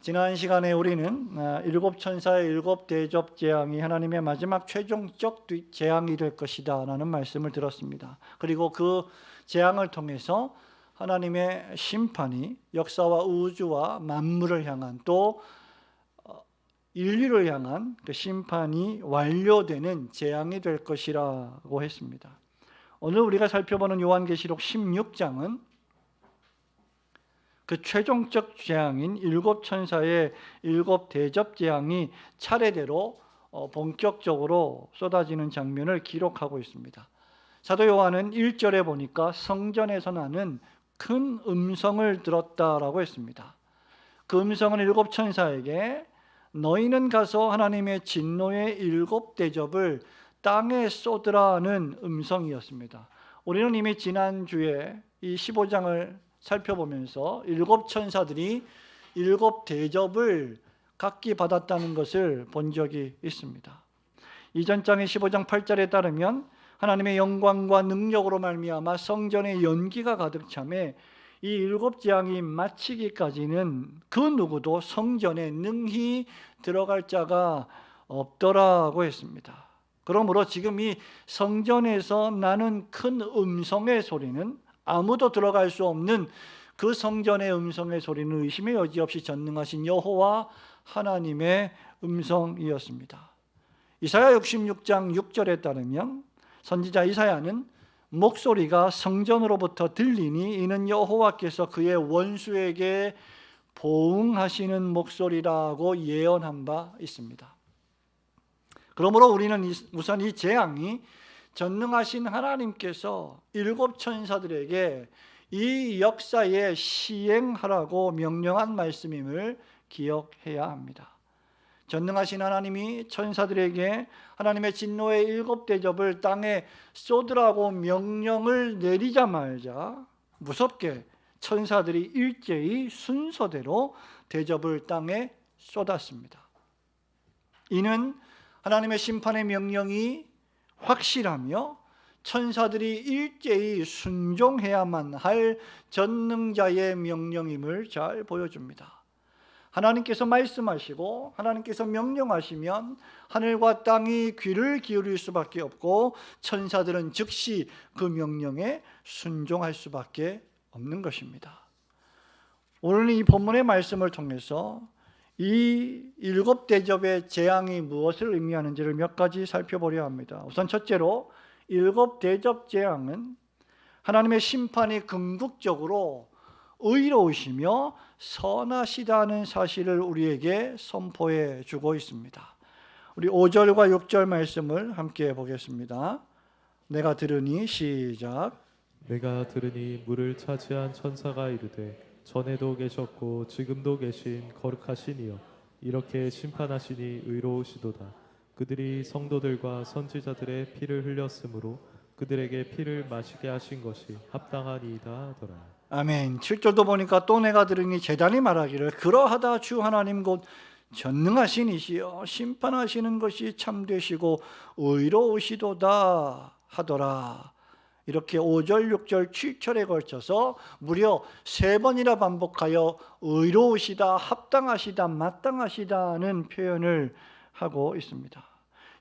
지난 시간에 우리는 일곱 천사의 일곱 대접 재앙이 하나님의 마지막 최종적 재앙이 될 것이다 라는 말씀을 들었습니다. 그리고 그 재앙을 통해서 하나님의 심판이 역사와 우주와 만물을 향한 또 인류를 향한 그 심판이 완료되는 재앙이 될 것이라고 했습니다. 오늘 우리가 살펴보는 요한계시록 16장은 그 최종적 재앙인 일곱 천사의 일곱 대접 재앙이 차례대로 본격적으로 쏟아지는 장면을 기록하고 있습니다. 사도 요한은 1절에 보니까 성전에서 나는 큰 음성을 들었다라고 했습니다. 그 음성은 일곱 천사에게 너희는 가서 하나님의 진노의 일곱 대접을 땅에 쏟으라는 음성이었습니다. 우리는 이미 지난주에 이 15장을 살펴보면서 일곱 천사들이 일곱 대접을 각기 받았다는 것을 본 적이 있습니다. 이전 장의 15장 8절에 따르면 하나님의 영광과 능력으로 말미암아 성전에 연기가 가득 차매 이 일곱 재앙이 마치기까지는 그 누구도 성전에 능히 들어갈 자가 없더라고 했습니다. 그러므로 지금 이 성전에서 나는 큰 음성의 소리는 아무도 들어갈 수 없는 그 성전의 음성의 소리는 의심의 여지 없이 전능하신 여호와 하나님의 음성이었습니다. 이사야 66장 6절에 따르면 선지자 이사야는 목소리가 성전으로부터 들리니 이는 여호와께서 그의 원수에게 보응하시는 목소리라고 예언한 바 있습니다. 그러므로 우리는 우선 이 재앙이 전능하신 하나님께서 일곱 천사들에게 이 역사에 시행하라고 명령한 말씀임을 기억해야 합니다. 전능하신 하나님이 천사들에게 하나님의 진노의 일곱 대접을 땅에 쏟으라고 명령을 내리자마자 무섭게 천사들이 일제히 순서대로 대접을 땅에 쏟았습니다. 이는 하나님의 심판의 명령이 확실하며 천사들이 일제히 순종해야만 할 전능자의 명령임을 잘 보여줍니다. 하나님께서 말씀하시고 하나님께서 명령하시면 하늘과 땅이 귀를 기울일 수밖에 없고 천사들은 즉시 그 명령에 순종할 수밖에 없는 것입니다. 오늘 이 본문의 말씀을 통해서 이 일곱 대접의 재앙이 무엇을 의미하는지를 몇 가지 살펴보려 합니다. 우선 첫째로 일곱 대접 재앙은 하나님의 심판이 궁극적으로 의로우시며 선하시다는 사실을 우리에게 선포해 주고 있습니다. 우리 5절과 6절 말씀을 함께 보겠습니다. 내가 들으니 시작. 내가 들으니 물을 차지한 천사가 이르되 전에도 계셨고 지금도 계신 거룩하신 이여 이렇게 심판하시니 의로우시도다. 그들이 성도들과 선지자들의 피를 흘렸으므로 그들에게 피를 마시게 하신 것이 합당하니이다 하더라. 아멘. 7절도 보니까 또 내가 들으니 제단이 말하기를 그러하다 주 하나님 곧 전능하신 이시여 심판하시는 것이 참되시고 의로우시도다 하더라. 이렇게 5절, 6절, 7절에 걸쳐서 무려 3번이나 반복하여 의로우시다, 합당하시다, 마땅하시다는 표현을 하고 있습니다.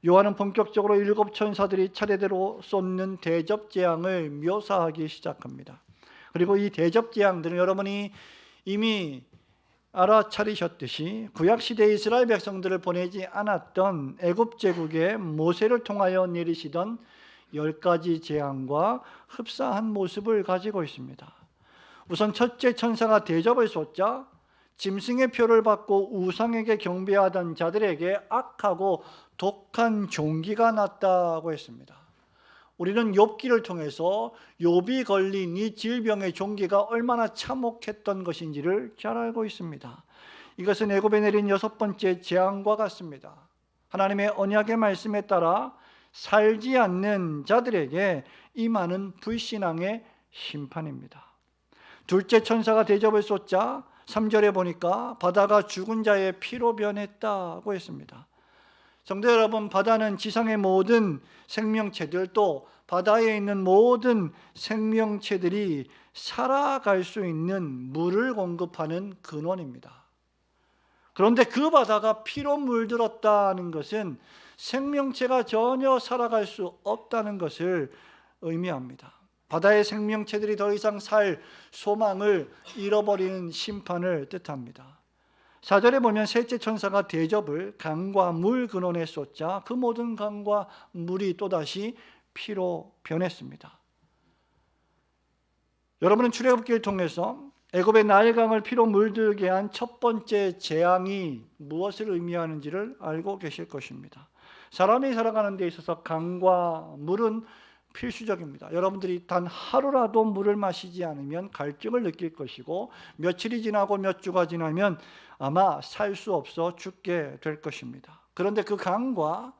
요한은 본격적으로 일곱 천사들이 차례대로 쏟는 대접 재앙을 묘사하기 시작합니다. 그리고 이 대접 재앙들은 여러분이 이미 알아차리셨듯이 구약시대 이스라엘 백성들을 보내지 않았던 애굽 제국의 모세를 통하여 내리시던 10가지 재앙과 흡사한 모습을 가지고 있습니다. 우선 첫째 천사가 대접을 쏟자 짐승의 표를 받고 우상에게 경배하던 자들에게 악하고 독한 종기가 났다고 했습니다. 우리는 욥기를 통해서 욥이 걸린 이 질병의 종기가 얼마나 참혹했던 것인지를 잘 알고 있습니다. 이것은 애굽에 내린 6번째 재앙과 같습니다. 하나님의 언약의 말씀에 따라 살지 않는 자들에게 임하는 불신앙의 심판입니다. 둘째 천사가 대접을 쏟자 3절에 보니까 바다가 죽은 자의 피로 변했다고 했습니다. 성도 여러분, 바다는 지상의 모든 생명체들 또 바다에 있는 모든 생명체들이 살아갈 수 있는 물을 공급하는 근원입니다. 그런데 그 바다가 피로 물들었다는 것은 생명체가 전혀 살아갈 수 없다는 것을 의미합니다. 바다의 생명체들이 더 이상 살 소망을 잃어버리는 심판을 뜻합니다. 4절에 보면 셋째 천사가 대접을 강과 물 근원에 쏟자 그 모든 강과 물이 또다시 피로 변했습니다. 여러분은 출애굽기를 통해서 애굽의 나일강을 피로 물들게 한 첫 번째 재앙이 무엇을 의미하는지를 알고 계실 것입니다. 사람이 살아가는 데 있어서 강과 물은 필수적입니다. 여러분들이 단 하루라도 물을 마시지 않으면 갈증을 느낄 것이고 며칠이 지나고 몇 주가 지나면 아마 살 수 없어 죽게 될 것입니다. 그런데 그 강과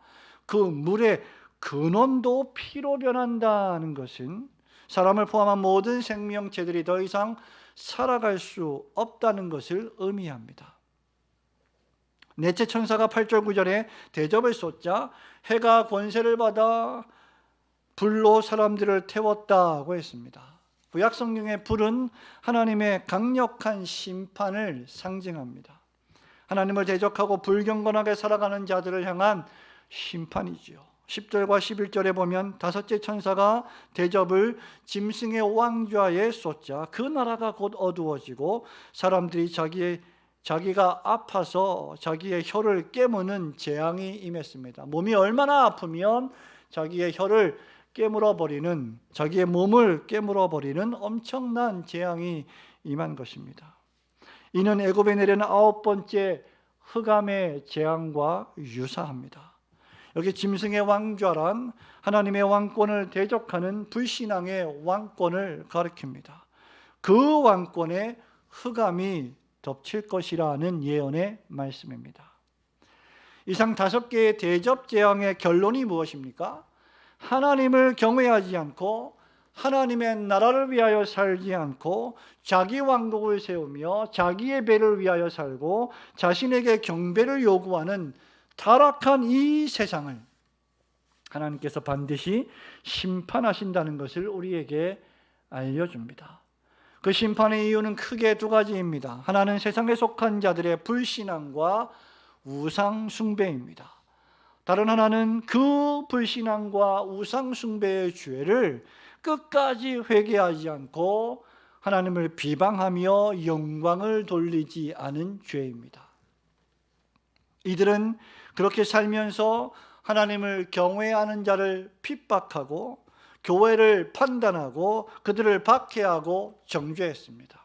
그 물의 근원도 피로 변한다는 것은 사람을 포함한 모든 생명체들이 더 이상 살아갈 수 없다는 것을 의미합니다. 넷째 천사가 8절 9절에 대접을 쏟자 해가 권세를 받아 불로 사람들을 태웠다고 했습니다. 구약 성경의 불은 하나님의 강력한 심판을 상징합니다. 하나님을 대적하고 불경건하게 살아가는 자들을 향한 심판이지요. 10절과 11절에 보면 다섯째 천사가 대접을 짐승의 왕좌에 쏟자 그 나라가 곧 어두워지고 사람들이 자기가 아파서 자기의 혀를 깨무는 재앙이 임했습니다. 몸이 얼마나 아프면 자기의 혀를 깨물어버리는, 자기의 몸을 깨물어버리는 엄청난 재앙이 임한 것입니다. 이는 애굽에 내리는 9번째 흑암의 재앙과 유사합니다. 여기 짐승의 왕좌란 하나님의 왕권을 대적하는 불신앙의 왕권을 가리킵니다. 그 왕권에 흑암이 덮칠 것이라는 예언의 말씀입니다. 이상 5개의 대접 재앙의 결론이 무엇입니까? 하나님을 경외하지 않고 하나님의 나라를 위하여 살지 않고 자기 왕국을 세우며 자기의 배를 위하여 살고 자신에게 경배를 요구하는 타락한 이 세상을 하나님께서 반드시 심판하신다는 것을 우리에게 알려줍니다. 그 심판의 이유는 크게 2가지입니다. 하나는 세상에 속한 자들의 불신앙과 우상 숭배입니다. 다른 하나는 그 불신앙과 우상 숭배의 죄를 끝까지 회개하지 않고 하나님을 비방하며 영광을 돌리지 않은 죄입니다. 이들은 그렇게 살면서 하나님을 경외하는 자를 핍박하고 교회를 판단하고 그들을 박해하고 정죄했습니다.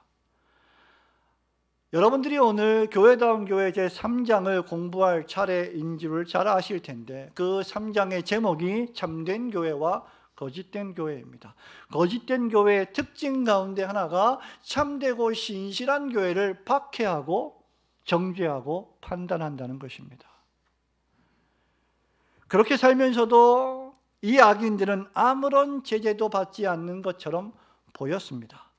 여러분들이 오늘 교회다운 교회 제3장을 공부할 차례인 줄 잘 아실 텐데 그 3장의 제목이 참된 교회와 거짓된 교회입니다. 거짓된 교회의 특징 가운데 하나가 참되고 신실한 교회를 박해하고 정죄하고 판단한다는 것입니다. 그렇게 살면서도 이 악인들은 아무런 제재도 받지 않는 것처럼 보였습니다.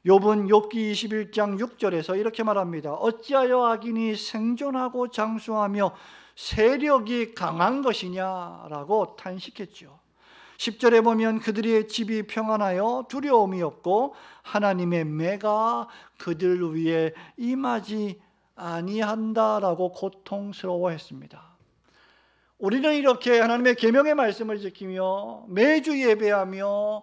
욥은 욥기 21장 6절에서 이렇게 말합니다. 어찌하여 악인이 생존하고 장수하며 세력이 강한 것이냐라고 탄식했죠. 10절에 보면 그들의 집이 평안하여 두려움이 없고 하나님의 매가 그들 위에 임하지 아니한다라고 고통스러워했습니다. 우리는 이렇게 하나님의 계명의 말씀을 지키며 매주 예배하며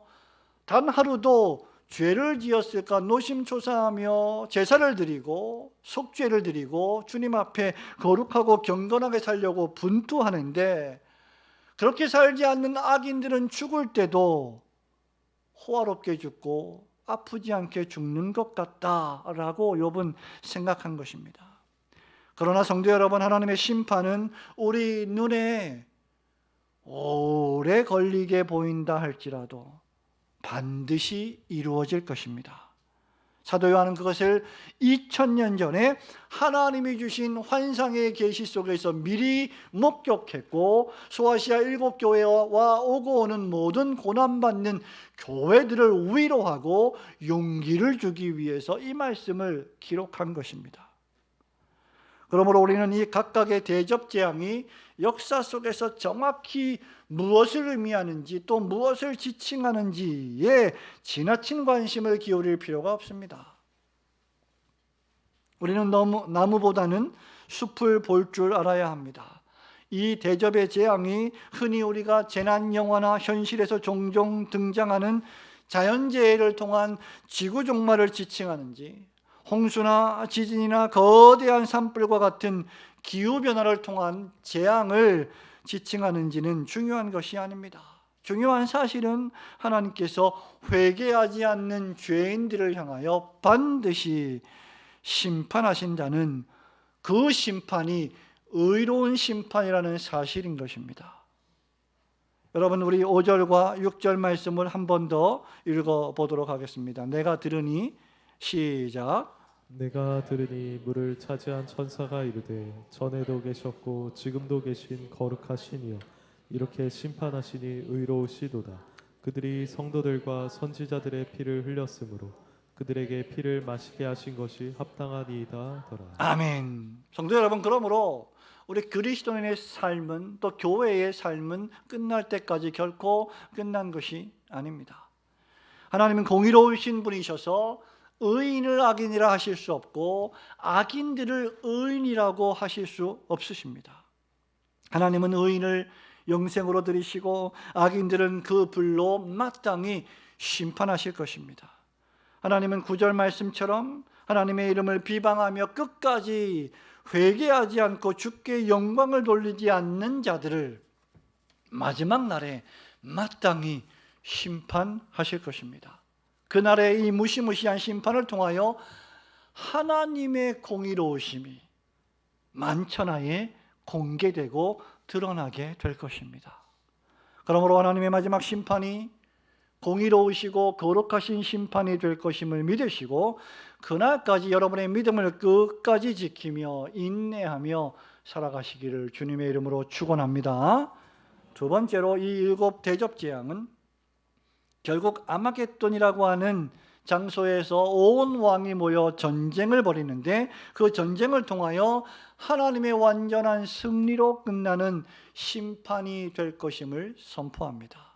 단 하루도 죄를 지었을까 노심초사하며 제사를 드리고 속죄를 드리고 주님 앞에 거룩하고 경건하게 살려고 분투하는데 그렇게 살지 않는 악인들은 죽을 때도 호화롭게 죽고 아프지 않게 죽는 것 같다라고 욥은 생각한 것입니다. 그러나 성도 여러분, 하나님의 심판은 우리 눈에 오래 걸리게 보인다 할지라도 반드시 이루어질 것입니다. 사도 요한은 그것을 2000년 전에 하나님이 주신 환상의 계시 속에서 미리 목격했고 소아시아 7교회와 오고 오는 모든 고난받는 교회들을 위로하고 용기를 주기 위해서 이 말씀을 기록한 것입니다. 그러므로 우리는 이 각각의 대접 재앙이 역사 속에서 정확히 무엇을 의미하는지 또 무엇을 지칭하는지에 지나친 관심을 기울일 필요가 없습니다. 우리는 나무보다는 숲을 볼 줄 알아야 합니다. 이 대접의 재앙이 흔히 우리가 재난 영화나 현실에서 종종 등장하는 자연재해를 통한 지구 종말을 지칭하는지, 홍수나 지진이나 거대한 산불과 같은 기후변화를 통한 재앙을 지칭하는지는 중요한 것이 아닙니다. 중요한 사실은 하나님께서 회개하지 않는 죄인들을 향하여 반드시 심판하신다는 그 심판이 의로운 심판이라는 사실인 것입니다. 여러분, 우리 5절과 6절 말씀을 한 번 더 읽어보도록 하겠습니다. 내가 들으니, 시작. 내가 들으니 물을 차지한 천사가 이르되 전에도 계셨고 지금도 계신 거룩하시니요 이렇게 심판하시니 의로우시도다. 그들이 성도들과 선지자들의 피를 흘렸으므로 그들에게 피를 마시게 하신 것이 합당하니이다 더라. 아멘. 성도 여러분, 그러므로 우리 그리스도인의 삶은, 또 교회의 삶은 끝날 때까지 결코 끝난 것이 아닙니다. 하나님은 공의로우신 분이셔서 의인을 악인이라 하실 수 없고 악인들을 의인이라고 하실 수 없으십니다. 하나님은 의인을 영생으로 들이시고 악인들은 그 불로 마땅히 심판하실 것입니다. 하나님은 9절 말씀처럼 하나님의 이름을 비방하며 끝까지 회개하지 않고 주께 영광을 돌리지 않는 자들을 마지막 날에 마땅히 심판하실 것입니다. 그날의 이 무시무시한 심판을 통하여 하나님의 공의로우심이 만천하에 공개되고 드러나게 될 것입니다. 그러므로 하나님의 마지막 심판이 공의로우시고 거룩하신 심판이 될 것임을 믿으시고 그날까지 여러분의 믿음을 끝까지 지키며 인내하며 살아가시기를 주님의 이름으로 축원합니다. 두 번째로 이 7 대접 재앙은 결국 아마겟돈이라고 하는 장소에서 온 왕이 모여 전쟁을 벌이는데 그 전쟁을 통하여 하나님의 완전한 승리로 끝나는 심판이 될 것임을 선포합니다.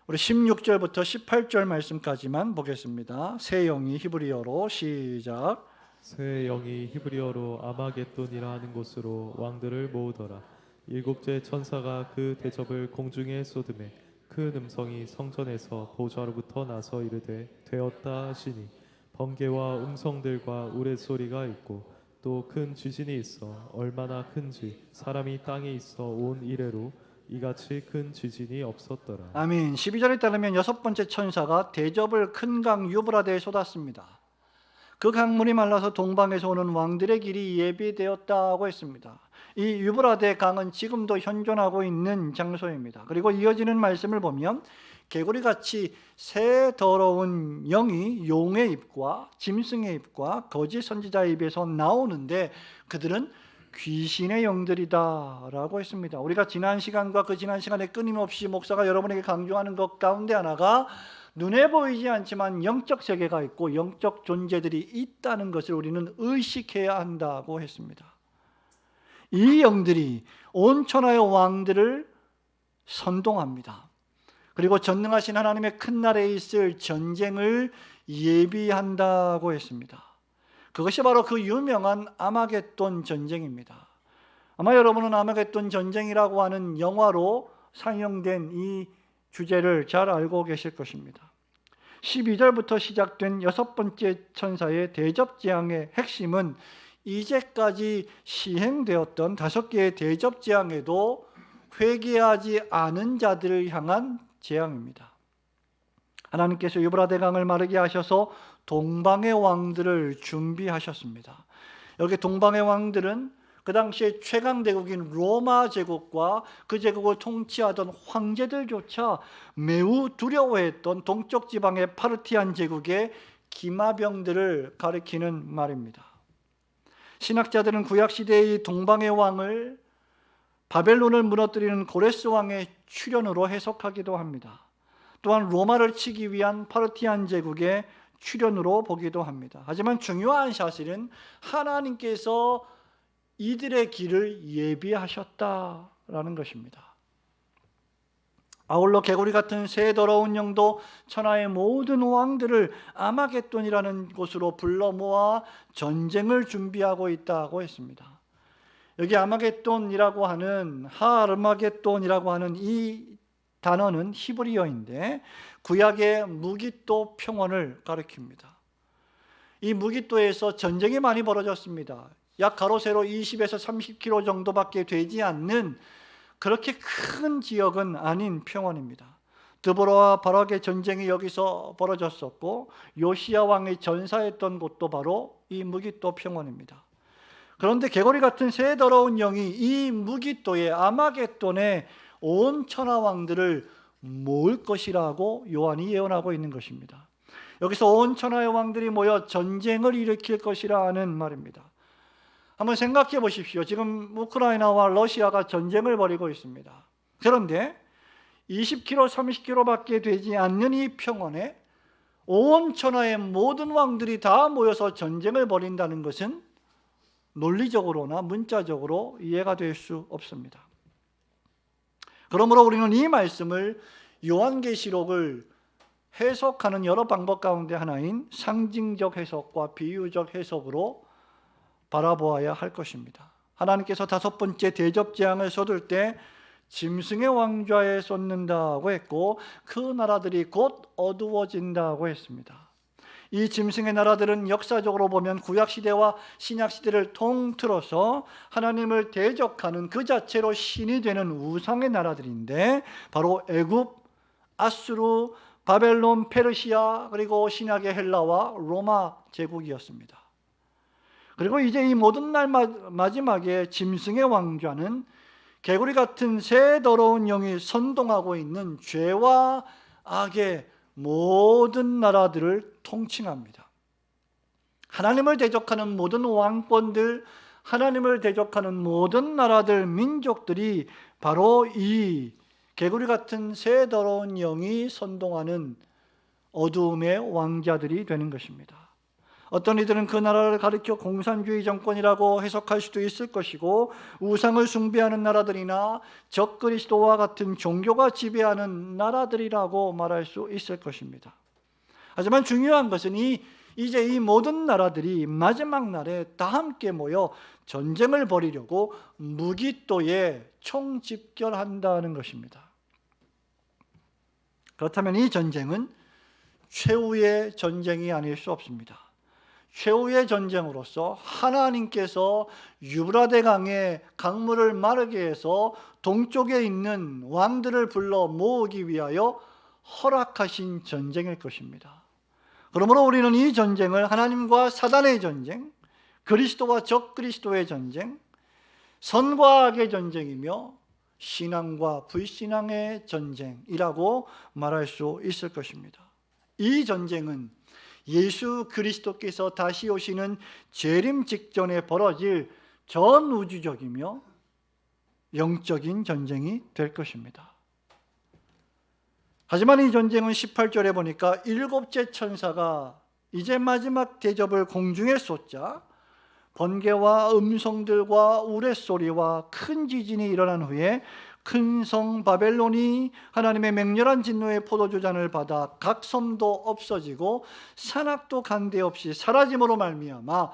우리 16절부터 18절 말씀까지만 보겠습니다. 새 영이 히브리어로, 시작. 새 영이 히브리어로 아마겟돈이라 하는 곳으로 왕들을 모으더라. 7째 천사가 그 대접을 공중에 쏟음에 큰 음성이 성전에서 보좌로부터 나서 이르되 되었다 하시니 번개와 음성들과 우레소리가 있고 또 큰 지진이 있어 얼마나 큰지 사람이 땅에 있어 온 이래로 이같이 큰 지진이 없었더라. 아멘. 12절에 따르면 6번째 천사가 대접을 큰 강 유브라데에 쏟았습니다. 그 강물이 말라서 동방에서 오는 왕들의 길이 예비되었다고 했습니다. 이 유브라데 강은 지금도 현존하고 있는 장소입니다. 그리고 이어지는 말씀을 보면 개구리같이 새 더러운 영이 용의 입과 짐승의 입과 거짓 선지자의 입에서 나오는데 그들은 귀신의 영들이다 라고 했습니다. 우리가 지난 시간과 그 지난 시간에 끊임없이 목사가 여러분에게 강조하는 것 가운데 하나가 눈에 보이지 않지만 영적 세계가 있고 영적 존재들이 있다는 것을 우리는 의식해야 한다고 했습니다. 이 영들이 온 천하의 왕들을 선동합니다. 그리고 전능하신 하나님의 큰 날에 있을 전쟁을 예비한다고 했습니다. 그것이 바로 그 유명한 아마겟돈 전쟁입니다. 아마 여러분은 아마겟돈 전쟁이라고 하는 영화로 상영된 이 주제를 잘 알고 계실 것입니다. 12절부터 시작된 6번째 천사의 대접 재앙의 핵심은 이제까지 시행되었던 5개의 대접 재앙에도 회개하지 않은 자들을 향한 재앙입니다. 하나님께서 유브라데 강을 마르게 하셔서 동방의 왕들을 준비하셨습니다. 여기 동방의 왕들은 그 당시에 최강 대국인 로마 제국과 그 제국을 통치하던 황제들조차 매우 두려워했던 동쪽 지방의 파르티안 제국의 기마병들을 가리키는 말입니다. 신학자들은 구약시대의 동방의 왕을 바벨론을 무너뜨리는 고레스 왕의 출현으로 해석하기도 합니다. 또한 로마를 치기 위한 파르티안 제국의 출현으로 보기도 합니다. 하지만 중요한 사실은 하나님께서 이들의 길을 예비하셨다라는 것입니다. 아울러 개구리 같은 새 더러운 영도 천하의 모든 왕들을 아마겟돈이라는 곳으로 불러 모아 전쟁을 준비하고 있다고 했습니다. 여기 아마겟돈이라고 하는 하르마겟돈이라고 하는 이 단어는 히브리어인데 구약의 무기또 평원을 가리킵니다. 이 무기또에서 전쟁이 많이 벌어졌습니다. 약 가로 세로 20에서 30km 정도밖에 되지 않는 그렇게 큰 지역은 아닌 평원입니다. 드보라와 바락의 전쟁이 여기서 벌어졌었고 요시야 왕이 전사했던 곳도 바로 이 무기또 평원입니다. 그런데 개구리 같은 새 더러운 영이 이 무기또의 아마겟돈에 온 천하 왕들을 모을 것이라고 요한이 예언하고 있는 것입니다. 여기서 온 천하의 왕들이 모여 전쟁을 일으킬 것이라 하는 말입니다. 한번 생각해 보십시오. 지금 우크라이나와 러시아가 전쟁을 벌이고 있습니다. 그런데 20km, 30km밖에 되지 않는 이 평원에 온 천하의 모든 왕들이 다 모여서 전쟁을 벌인다는 것은 논리적으로나 문자적으로 이해가 될 수 없습니다. 그러므로 우리는 이 말씀을 요한계시록을 해석하는 여러 방법 가운데 하나인 상징적 해석과 비유적 해석으로 바라보아야 할 것입니다. 하나님께서 5번째 대접재앙을 쏟을 때 짐승의 왕좌에 쏟는다고 했고 그 나라들이 곧 어두워진다고 했습니다. 이 짐승의 나라들은 역사적으로 보면 구약시대와 신약시대를 통틀어서 하나님을 대적하는 그 자체로 신이 되는 우상의 나라들인데 바로 애굽, 아수르, 바벨론, 페르시아 그리고 신약의 헬라와 로마 제국이었습니다. 그리고 이제 이 모든 날 마지막에 짐승의 왕좌는 개구리 같은 새 더러운 영이 선동하고 있는 죄와 악의 모든 나라들을 통칭합니다. 하나님을 대적하는 모든 왕권들, 하나님을 대적하는 모든 나라들, 민족들이 바로 이 개구리 같은 새 더러운 영이 선동하는 어두움의 왕자들이 되는 것입니다. 어떤 이들은 그 나라를 가리켜 공산주의 정권이라고 해석할 수도 있을 것이고 우상을 숭배하는 나라들이나 적그리스도와 같은 종교가 지배하는 나라들이라고 말할 수 있을 것입니다. 하지만 중요한 것은 이제 이 모든 나라들이 마지막 날에 다 함께 모여 전쟁을 벌이려고 무기또에 총집결한다는 것입니다. 그렇다면 이 전쟁은 최후의 전쟁이 아닐 수 없습니다. 최후의 전쟁으로서 하나님께서 유브라데 강에 강물을 마르게 해서 동쪽에 있는 왕들을 불러 모으기 위하여 허락하신 전쟁일 것입니다. 그러므로 우리는 이 전쟁을 하나님과 사단의 전쟁, 그리스도와 적그리스도의 전쟁, 선과 악의 전쟁이며 신앙과 불신앙의 전쟁이라고 말할 수 있을 것입니다. 이 전쟁은 예수 그리스도께서 다시 오시는 재림 직전에 벌어질 전 우주적이며 영적인 전쟁이 될 것입니다. 하지만 이 전쟁은 18절에 보니까 7째 천사가 이제 마지막 대접을 공중에 쏟자 번개와 음성들과 우레소리와 큰 지진이 일어난 후에 큰 성 바벨론이 하나님의 맹렬한 진노의 포도주 잔을 받아 각 섬도 없어지고 산악도 간데없이 사라짐으로 말미암아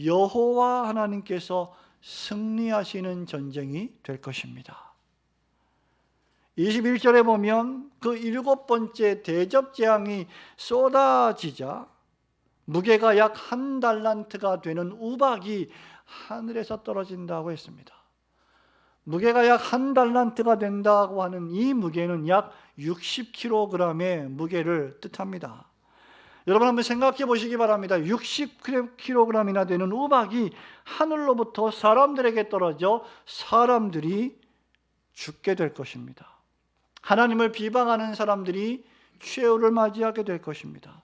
여호와 하나님께서 승리하시는 전쟁이 될 것입니다. 21절에 보면 그 7번째 대접재앙이 쏟아지자 무게가 약 1달란트가 되는 우박이 하늘에서 떨어진다고 했습니다. 무게가 약 1달란트가 된다고 하는 이 무게는 약 60kg의 무게를 뜻합니다. 여러분 한번 생각해 보시기 바랍니다. 60kg이나 되는 우박이 하늘로부터 사람들에게 떨어져 사람들이 죽게 될 것입니다. 하나님을 비방하는 사람들이 최후를 맞이하게 될 것입니다.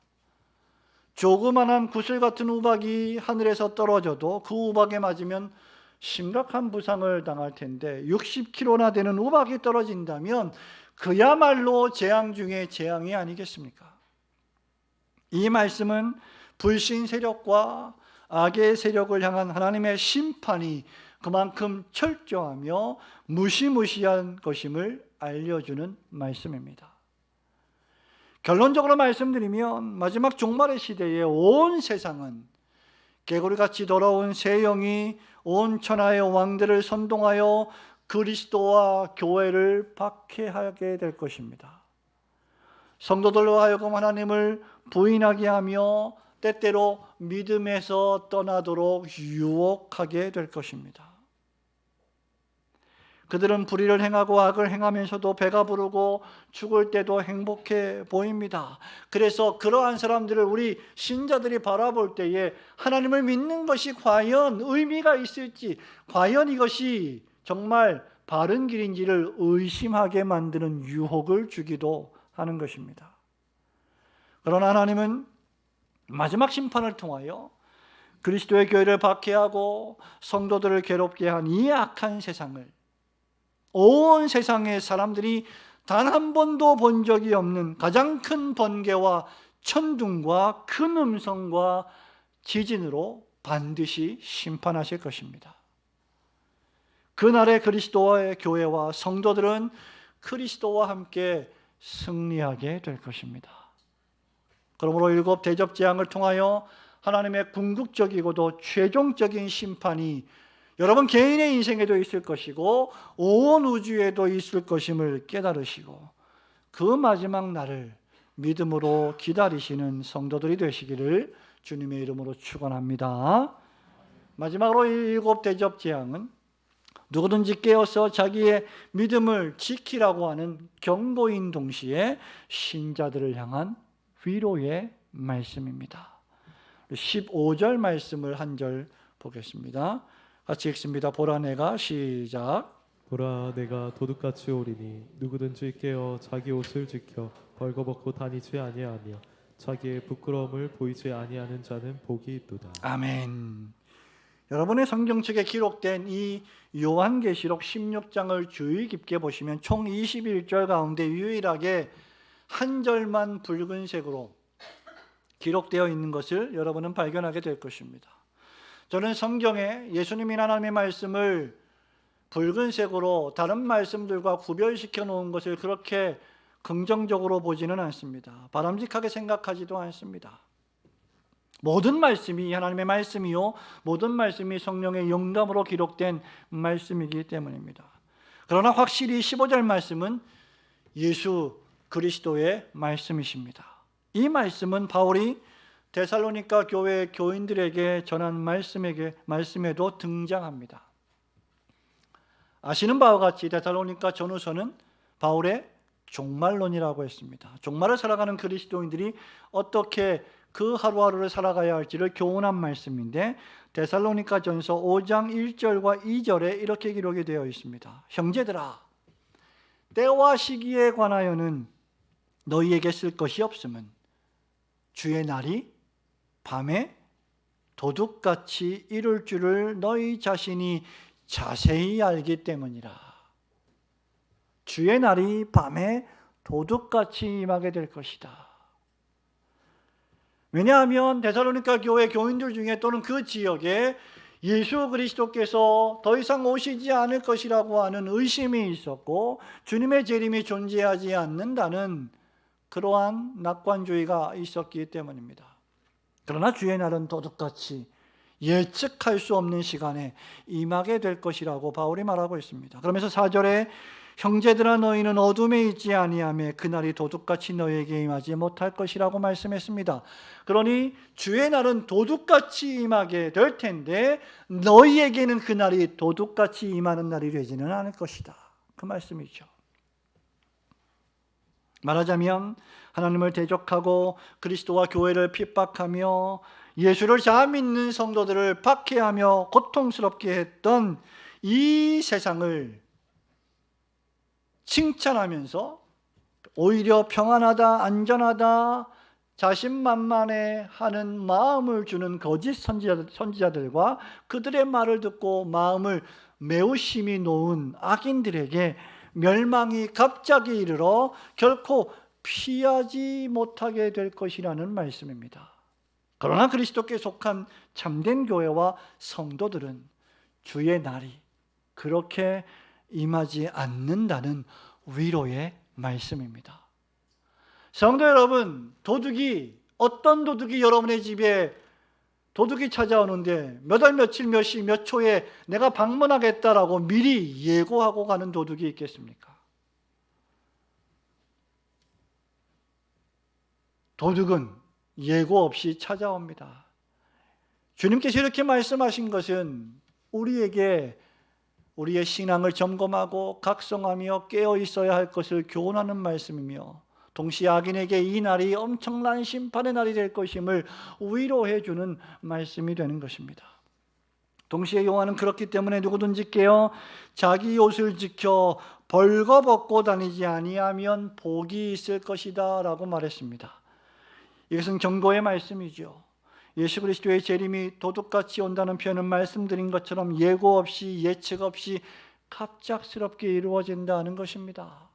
조그만한 구슬 같은 우박이 하늘에서 떨어져도 그 우박에 맞으면 심각한 부상을 당할 텐데 60kg나 되는 우박이 떨어진다면 그야말로 재앙 중에 재앙이 아니겠습니까? 이 말씀은 불신 세력과 악의 세력을 향한 하나님의 심판이 그만큼 철저하며 무시무시한 것임을 알려주는 말씀입니다. 결론적으로 말씀드리면 마지막 종말의 시대에 온 세상은 개구리같이 돌아온 새 영이 온 천하의 왕들을 선동하여 그리스도와 교회를 박해하게 될 것입니다. 성도들로 하여금 하나님을 부인하게 하며 때때로 믿음에서 떠나도록 유혹하게 될 것입니다. 그들은 불의를 행하고 악을 행하면서도 배가 부르고 죽을 때도 행복해 보입니다. 그래서 그러한 사람들을 우리 신자들이 바라볼 때에 하나님을 믿는 것이 과연 의미가 있을지, 과연 이것이 정말 바른 길인지를 의심하게 만드는 유혹을 주기도 하는 것입니다. 그러나 하나님은 마지막 심판을 통하여 그리스도의 교회를 박해하고 성도들을 괴롭게 한 이 악한 세상을, 온 세상의 사람들이 단 한 번도 본 적이 없는 가장 큰 번개와 천둥과 큰 음성과 지진으로 반드시 심판하실 것입니다. 그날의 그리스도의 교회와 성도들은 그리스도와 함께 승리하게 될 것입니다. 그러므로 일곱 대접 재앙을 통하여 하나님의 궁극적이고도 최종적인 심판이 여러분 개인의 인생에도 있을 것이고 온 우주에도 있을 것임을 깨달으시고 그 마지막 날을 믿음으로 기다리시는 성도들이 되시기를 주님의 이름으로 축원합니다. 마지막으로 이 일곱 대접 재앙은 누구든지 깨어서 자기의 믿음을 지키라고 하는 경고인 동시에 신자들을 향한 위로의 말씀입니다. 15절 말씀을 한 절 보겠습니다. 같이 읽습니다. 보라 내가 시작. 보라 내가 도둑같이 오리니 누구든지 깨어 자기 옷을 지켜 벌거벗고 다니지 아니하며 자기의 부끄러움을 보이지 아니하는 자는 복이 있도다. 아멘. 여러분의 성경책에 기록된 이 요한계시록 16장을 주의 깊게 보시면 총 21절 가운데 유일하게 한 절만 붉은색으로 기록되어 있는 것을 여러분은 발견하게 될 것입니다. 저는 성경에 예수님이 하나님의 말씀을 붉은색으로 다른 말씀들과 구별시켜 놓은 것을 그렇게 긍정적으로 보지는 않습니다. 바람직하게 생각하지도 않습니다. 모든 말씀이 하나님의 말씀이요 모든 말씀이 성령의 영감으로 기록된 말씀이기 때문입니다. 그러나 확실히 15절 말씀은 예수 그리스도의 말씀이십니다. 이 말씀은 바울이 데살로니가 교회 교인들에게 전한 말씀에도 등장합니다. 아시는 바와 같이 데살로니가 전후서는 바울의 종말론이라고 했습니다. 종말을 살아가는 그리스도인들이 어떻게 그 하루하루를 살아가야 할지를 교훈한 말씀인데 데살로니가 전서 5장 1절과 2절에 이렇게 기록이 되어 있습니다. 형제들아, 때와 시기에 관하여는 너희에게 쓸 것이 없음은 주의 날이 밤에 도둑같이 이룰 줄을 너희 자신이 자세히 알기 때문이라. 주의 날이 밤에 도둑같이 임하게 될 것이다. 왜냐하면 데살로니가 교회 교인들 중에 또는 그 지역에 예수 그리스도께서 더 이상 오시지 않을 것이라고 하는 의심이 있었고 주님의 재림이 존재하지 않는다는 그러한 낙관주의가 있었기 때문입니다. 그러나 주의 날은 도둑같이 예측할 수 없는 시간에 임하게 될 것이라고 바울이 말하고 있습니다. 그러면서 4절에 형제들아 너희는 어둠에 있지 아니하며 그날이 도둑같이 너희에게 임하지 못할 것이라고 말씀했습니다. 그러니 주의 날은 도둑같이 임하게 될 텐데 너희에게는 그날이 도둑같이 임하는 날이 되지는 않을 것이다. 그 말씀이죠. 말하자면 하나님을 대적하고 그리스도와 교회를 핍박하며 예수를 잘 믿는 성도들을 박해하며 고통스럽게 했던 이 세상을 칭찬하면서 오히려 평안하다, 안전하다, 자신만만해 하는 마음을 주는 거짓 선지자들과 그들의 말을 듣고 마음을 매우 심히 놓은 악인들에게 멸망이 갑자기 이르러 결코 피하지 못하게 될 것이라는 말씀입니다. 그러나 그리스도께 속한 참된 교회와 성도들은 주의 날이 그렇게 임하지 않는다는 위로의 말씀입니다. 성도 여러분, 어떤 도둑이 여러분의 집에 도둑이 찾아오는데 몇 월 며칠 몇 시 몇 초에 내가 방문하겠다라고 미리 예고하고 가는 도둑이 있겠습니까? 도둑은 예고 없이 찾아옵니다. 주님께서 이렇게 말씀하신 것은 우리에게 우리의 신앙을 점검하고 각성하며 깨어 있어야 할 것을 교훈하는 말씀이며, 동시에 악인에게 이 날이 엄청난 심판의 날이 될 것임을 위로해 주는 말씀이 되는 것입니다. 동시에 요한은 그렇기 때문에 누구든지 깨어 자기 옷을 지켜 벌거벗고 다니지 아니하면 복이 있을 것이다 라고 말했습니다. 이것은 경고의 말씀이죠. 예수 그리스도의 재림이 도둑같이 온다는 표현은 말씀드린 것처럼 예고 없이 예측 없이 갑작스럽게 이루어진다는 것입니다.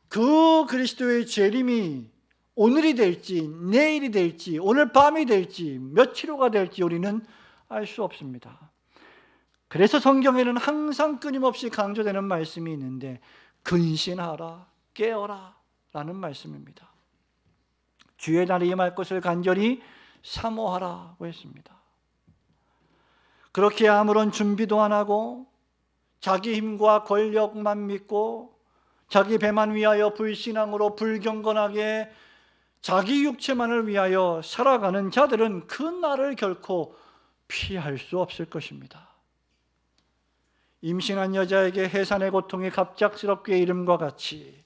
그 그리스도의 재림이 오늘이 될지 내일이 될지 오늘 밤이 될지 며칠 후가 될지 우리는 알 수 없습니다. 그래서 성경에는 항상 끊임없이 강조되는 말씀이 있는데 근신하라, 깨어라 라는 말씀입니다. 주의 날이 임할 것을 간절히 사모하라고 했습니다. 그렇게 아무런 준비도 안 하고 자기 힘과 권력만 믿고 자기 배만 위하여 불신앙으로 불경건하게 자기 육체만을 위하여 살아가는 자들은 그 날을 결코 피할 수 없을 것입니다. 임신한 여자에게 해산의 고통이 갑작스럽게 이름과 같이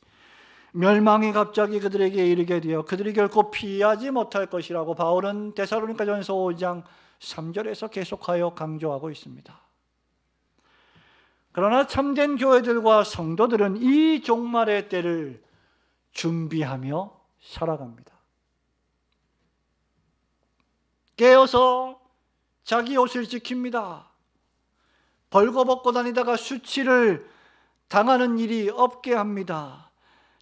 멸망이 갑자기 그들에게 이르게 되어 그들이 결코 피하지 못할 것이라고 바울은 데살로니가전서 5장 3절에서 계속하여 강조하고 있습니다. 그러나 참된 교회들과 성도들은 이 종말의 때를 준비하며 살아갑니다. 깨어서 자기 옷을 지킵니다. 벌거벗고 다니다가 수치를 당하는 일이 없게 합니다.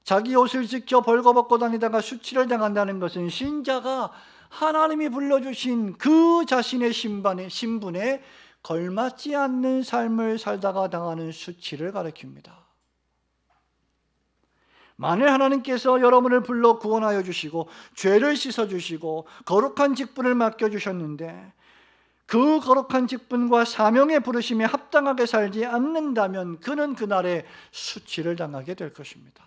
자기 옷을 지켜 벌거벗고 다니다가 수치를 당한다는 것은 신자가 하나님이 불러주신 그 자신의 신분에 걸맞지 않는 삶을 살다가 당하는 수치를 가리킵니다. 만일 하나님께서 여러분을 불러 구원하여 주시고 죄를 씻어주시고 거룩한 직분을 맡겨주셨는데 그 거룩한 직분과 사명의 부르심에 합당하게 살지 않는다면 그는 그날에 수치를 당하게 될 것입니다.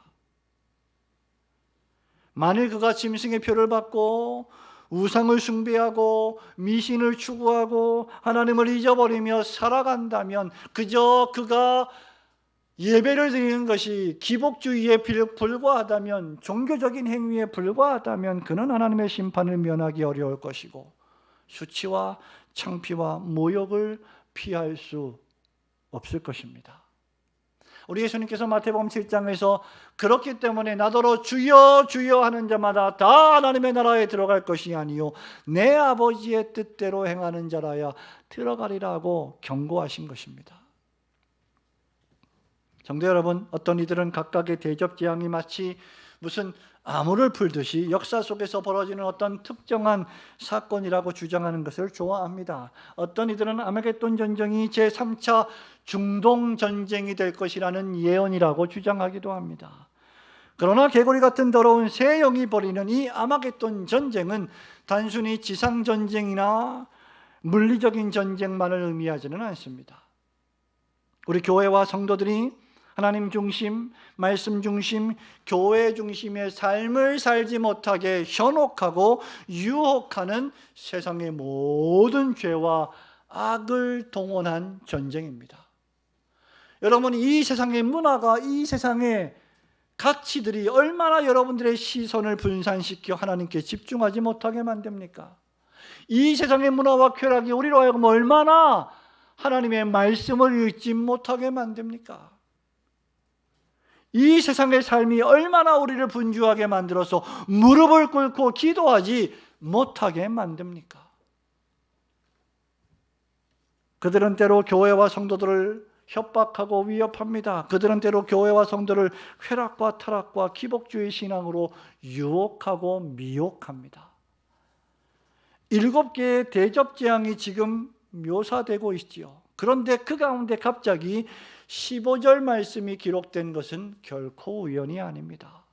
만일 그가 짐승의 표를 받고 우상을 숭배하고 미신을 추구하고 하나님을 잊어버리며 살아간다면 그저 그가 예배를 드리는 것이 기복주의에 불과하다면, 종교적인 행위에 불과하다면 그는 하나님의 심판을 면하기 어려울 것이고 수치와 창피와 모욕을 피할 수 없을 것입니다. 우리 예수님께서 마태복음 7장에서 그렇기 때문에 나더러 주여 주여 하는 자마다 다 하나님의 나라에 들어갈 것이 아니요 내 아버지의 뜻대로 행하는 자라야 들어가리라고 경고하신 것입니다. 성도 여러분, 어떤 이들은 각각의 대접재앙이 마치 무슨 암호를 풀듯이 역사 속에서 벌어지는 어떤 특정한 사건이라고 주장하는 것을 좋아합니다. 어떤 이들은 아마겟돈 전쟁이 제3차 중동 전쟁이 될 것이라는 예언이라고 주장하기도 합니다. 그러나 개구리 같은 더러운 새 영이 벌이는 이 아마겟돈 전쟁은 단순히 지상 전쟁이나 물리적인 전쟁만을 의미하지는 않습니다. 우리 교회와 성도들이 하나님 중심, 말씀 중심, 교회 중심의 삶을 살지 못하게 현혹하고 유혹하는 세상의 모든 죄와 악을 동원한 전쟁입니다. 여러분, 이 세상의 문화가, 이 세상의 가치들이 얼마나 여러분들의 시선을 분산시켜 하나님께 집중하지 못하게 만듭니까? 이 세상의 문화와 쾌락이 우리로 하여금 얼마나 하나님의 말씀을 읽지 못하게 만듭니까? 이 세상의 삶이 얼마나 우리를 분주하게 만들어서 무릎을 꿇고 기도하지 못하게 만듭니까? 그들은 때로 교회와 성도들을 협박하고 위협합니다. 그들은 때로 교회와 성도를 쾌락과 타락과 기복주의 신앙으로 유혹하고 미혹합니다. 7개의 대접재앙이 지금 묘사되고 있지요. 그런데 그 가운데 갑자기 15절 말씀이 기록된 것은 결코 우연이 아닙니다.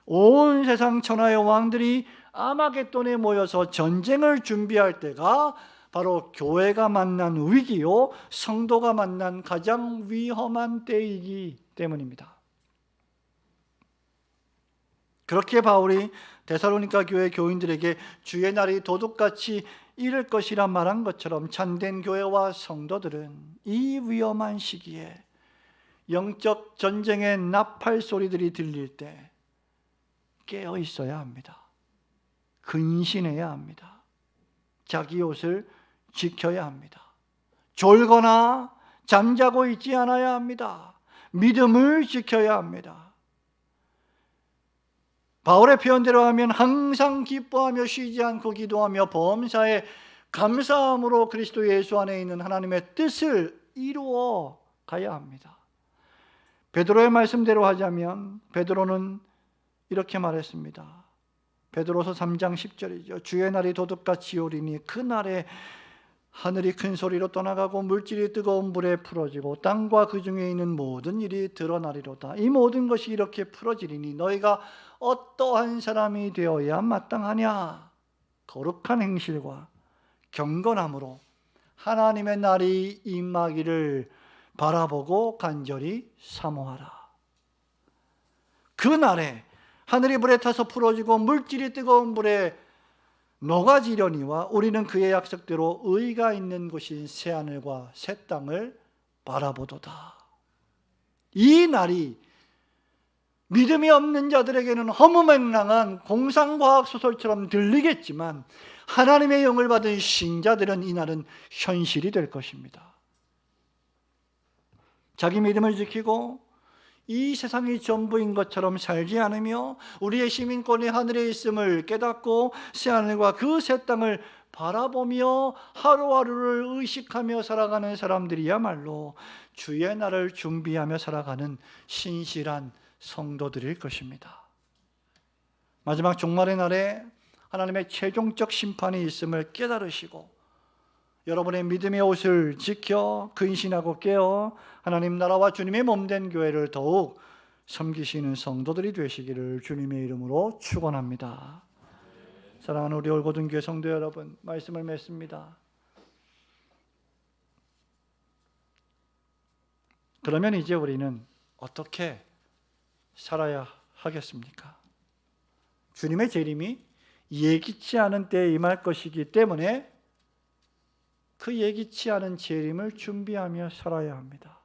온 세상 천하의 왕들이 아마겟돈에 모여서 전쟁을 준비할 때가 바로 교회가 만난 위기요, 성도가 만난 가장 위험한 때이기 때문입니다. 그렇게 바울이 데살로니가 교회 교인들에게 주의 날이 도둑같이 이를 것이라 말한 것처럼 참된 교회와 성도들은 이 위험한 시기에 영적 전쟁의 나팔 소리들이 들릴 때 깨어 있어야 합니다. 근신해야 합니다. 자기 옷을 지켜야 합니다. 졸거나 잠자고 있지 않아야 합니다. 믿음을 지켜야 합니다. 바울의 표현대로 하면 항상 기뻐하며 쉬지 않고 기도하며 범사에 감사함으로 그리스도 예수 안에 있는 하나님의 뜻을 이루어 가야 합니다. 베드로의 말씀대로 하자면 베드로는 이렇게 말했습니다. 베드로서 3장 10절이죠. 주의 날이 도둑같이 오리니 그 날에 하늘이 큰 소리로 떠나가고 물질이 뜨거운 불에 풀어지고 땅과 그 중에 있는 모든 일이 드러나리로다. 이 모든 것이 이렇게 풀어지리니 너희가 어떠한 사람이 되어야 마땅하냐? 거룩한 행실과 경건함으로 하나님의 날이 임하기를 바라보고 간절히 사모하라. 그 날에 하늘이 불에 타서 풀어지고 물질이 뜨거운 불에 녹아지려니와 우리는 그의 약속대로 의가 있는 곳인 새하늘과 새 땅을 바라보도다. 이 날이 믿음이 없는 자들에게는 허무맹랑한 공상과학 소설처럼 들리겠지만 하나님의 영을 받은 신자들은 이 날은 현실이 될 것입니다. 자기 믿음을 지키고 이 세상이 전부인 것처럼 살지 않으며 우리의 시민권이 하늘에 있음을 깨닫고 새하늘과 그 새 땅을 바라보며 하루하루를 의식하며 살아가는 사람들이야말로 주의 날을 준비하며 살아가는 신실한 성도들일 것입니다. 마지막 종말의 날에 하나님의 최종적 심판이 있음을 깨달으시고 여러분의 믿음의 옷을 지켜 근신하고 깨어 하나님 나라와 주님의 몸된 교회를 더욱 섬기시는 성도들이 되시기를 주님의 이름으로 축원합니다. 사랑하는 우리 올고등교회 성도 여러분, 말씀을 맺습니다. 그러면 이제 우리는 어떻게 살아야 하겠습니까? 주님의 재림이 예기치 않은 때에 임할 것이기 때문에 그 예기치 않은 재림을 준비하며 살아야 합니다.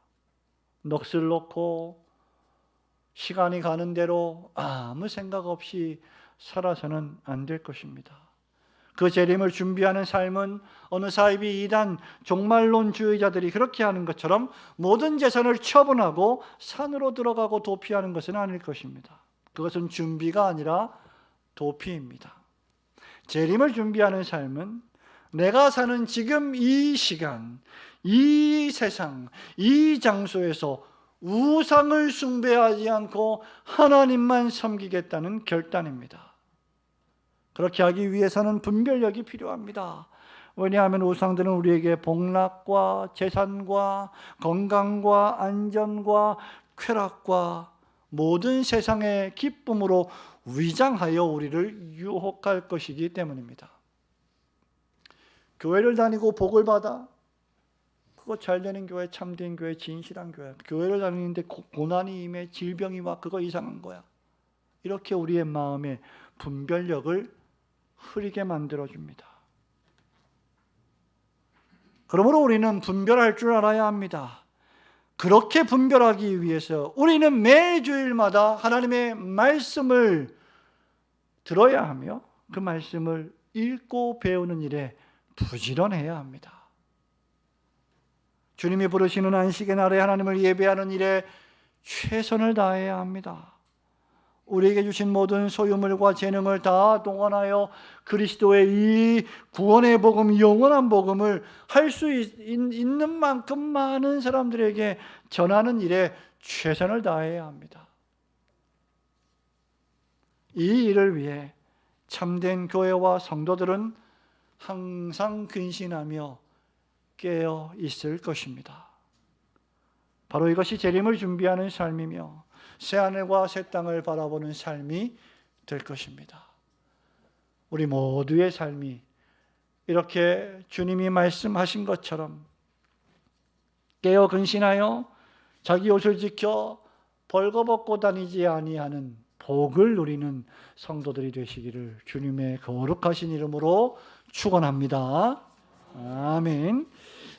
넋을 놓고 시간이 가는 대로 아무 생각 없이 살아서는 안 될 것입니다. 그 재림을 준비하는 삶은 어느 사이비 이단 종말론주의자들이 그렇게 하는 것처럼 모든 재산을 처분하고 산으로 들어가고 도피하는 것은 아닐 것입니다. 그것은 준비가 아니라 도피입니다. 재림을 준비하는 삶은 내가 사는 지금 이 시간, 이 세상, 이 장소에서 우상을 숭배하지 않고 하나님만 섬기겠다는 결단입니다. 그렇게 하기 위해서는 분별력이 필요합니다. 왜냐하면 우상들은 우리에게 복락과 재산과 건강과 안전과 쾌락과 모든 세상의 기쁨으로 위장하여 우리를 유혹할 것이기 때문입니다. 교회를 다니고 복을 받아 그거 잘되는 교회, 참된 교회, 진실한 교회. 교회를 다니는데 고난이 임해 질병이 와 그거 이상한 거야. 이렇게 우리의 마음에 분별력을 흐리게 만들어줍니다. 그러므로 우리는 분별할 줄 알아야 합니다. 그렇게 분별하기 위해서 우리는 매주일마다 하나님의 말씀을 들어야 하며 그 말씀을 읽고 배우는 일에 부지런해야 합니다. 주님이 부르시는 안식의 날에 하나님을 예배하는 일에 최선을 다해야 합니다. 우리에게 주신 모든 소유물과 재능을 다 동원하여 그리스도의 이 구원의 복음, 영원한 복음을 할 수 있는 만큼 많은 사람들에게 전하는 일에 최선을 다해야 합니다. 이 일을 위해 참된 교회와 성도들은 항상 근신하며 깨어 있을 것입니다. 바로 이것이 재림을 준비하는 삶이며 새하늘과 새 땅을 바라보는 삶이 될 것입니다. 우리 모두의 삶이 이렇게 주님이 말씀하신 것처럼 깨어 근신하여 자기 옷을 지켜 벌거벗고 다니지 아니하는 복을 누리는 성도들이 되시기를 주님의 거룩하신 이름으로 축원합니다. 아멘.